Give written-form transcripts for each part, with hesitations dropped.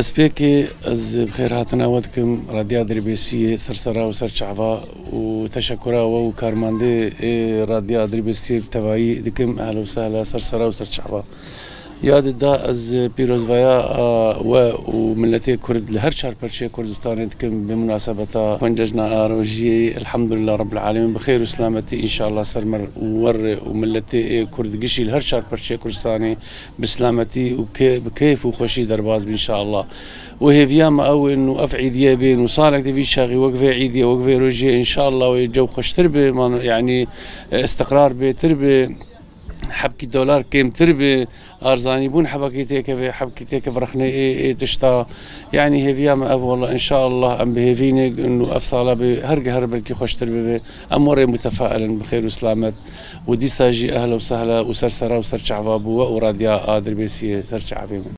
دەستپێکی ئەس بخێر هاتنەوەتکم رادیا دەربێسیە سەرسەرا و سەرچاوا و تەشەکوراوە و کارماندێ رادیا دەربێسی تەواهی دکم ئەهلا وسهلا سەرسەرا و سەرچاوا یاددا ئەس پیرۆزڤایە و ملەتێ کورد لە هەر چارپەرچەیە کوردستانی دکم بمناسبەتا جەژنا ئاڕۆژیەی الحەمدولله رب العالمین بخێر و سلامەتی ئینشاءالله سەرمەر وەڕێ و ملەتێ کوردگشی لە هەر چارپەرچەیە کوردستانی بسلامەتی و بکەیف و خۆشی دەرباز بینشاءالله وهێڤیامە ئەو إنه ئەف عیدیە بێن و ساڵێک دەبی شاغی وەکڤێ عیدیە وەکڤێ ڕۆژیە ئینشاءالله و جەو خۆشتر بێ یعنی استقرار بێتر بێ حبكي دولار كيمتر بأرزاني بون حبكي تيكا حبكي تيكا فرخني تشتا يعني هيفيا ما والله إن شاء الله أم بهيفيني إنه أفصاله بهرجة هربلكي خوشتر به أمور متفائلا بخير وسلامة ودي ساجي أهلا وسهلا وسرسرة وسرشعباب وراديا دەربێسیە سەرچاوی من.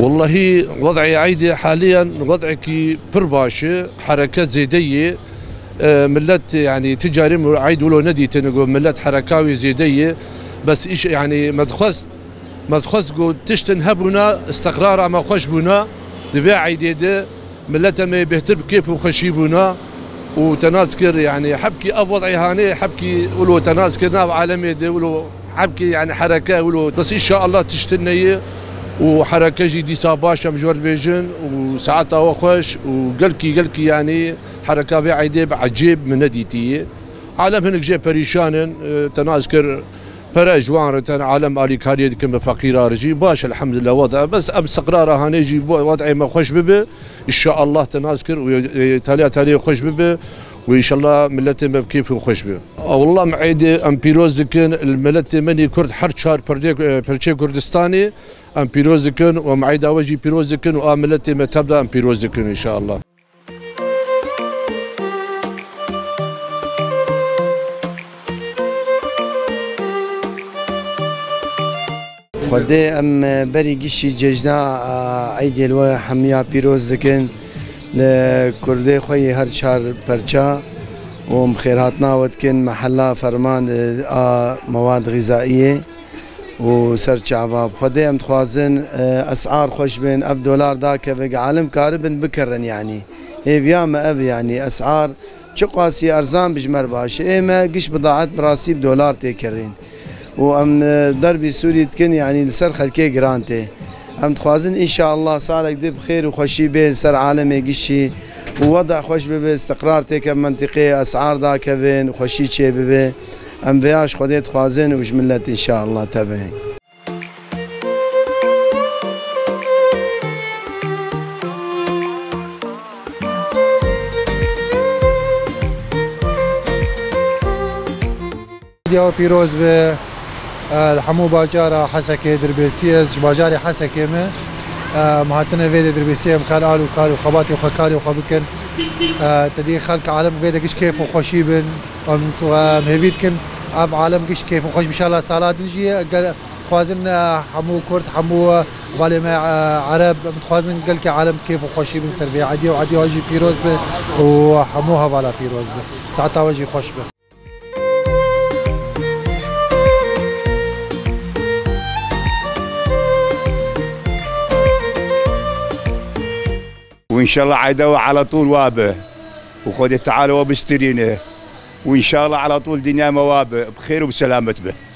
والله وضعي عيدي حاليا وضعك برباشة حركات زيدية ملت يعني تجاري عيد ولو ندي تنقول ملت حركاوي زيدية بس إيش يعني مدخس قو تشتن هبونا استقرار ما خوش بونا دبيع عيدي ده ملت ما بيهتر كيف وخشيبونا وتناذكر يعني حبكي وضعي هاني حبكي ولو تناذكر ناو عالمي ده ولو حبكي يعني حركة ولو بس إن شاء الله تشتنية وحركة جديدة صاباشة مجور بيجن وساعتها وخوش وقلكي يعني حركة بعيدة بعجيب من نديتي عالم هنك جاي بريشان تناذكر برا جوان عالم آلي كاريه كم فقيرة رجي باش الحمد لله وضع بس اب استقرار هانيجي وضعي ما خوش ببه ان شاء الله تناذكر وتالي خوش ببه وان شاء الله ملتي ما بكيف خوش ببه والله معيدي ام بيروز كان الملتي مني كرد حر شهر برشي كردستاني ام بيروز كان ومعيدا وجي بيروز كان واملتي ما تبدا ام بيروز كان ان شاء الله. خدي ام بري قشي ججنا عيدي الوا حميا بيروز دكن لكردي خوي هر شهر برشا ومخيراتنا ودكن محلا فرمان مواد غذائيه وسرچاوا خدي ام تخوازن اسعار خوش بين اف دولار داك في عالم كاربن بكرن يعني هي ما اف يعني اسعار شقاسي ارزان بجمر باش اما قش بضاعات براسي بدولار تيكرين وام دربي سوري تكن يعني لسر خلكي جرانتي ام تخوازن ان شاء الله صارك دب خير وخشي بين سر عالمي قشي ووضع خوش ببي استقرار تيك منطقي اسعار داك فين خوشي تشي ببي ام بياش خديت خوازن وجملت ان شاء الله تبعي. ديو بيروز به الحمو باجارة حسكة دربيسية باجاري حسكة ما مهاتنا فيدا دربيسية مكان آلو كارو خباتي وخكاري وخبكن تدي خلق عالم فيدا كش كيف وخشيبن مهبيتكن اب عالم كش كيف وخش ان شاء الله صالات الجي خوازن حمو كرد حمو بالي ما عرب متخوازن قال عالم كيف وخشيبن سرفي عدي وعدي واجي بيروز به وحموها بالا بيروز به ساعتها واجي خوش به. وإن شاء الله عيدوا على طول وابه وخذ تعالوا وبسترينه وإن شاء الله على طول دنيا موابه بخير وبسلامة به.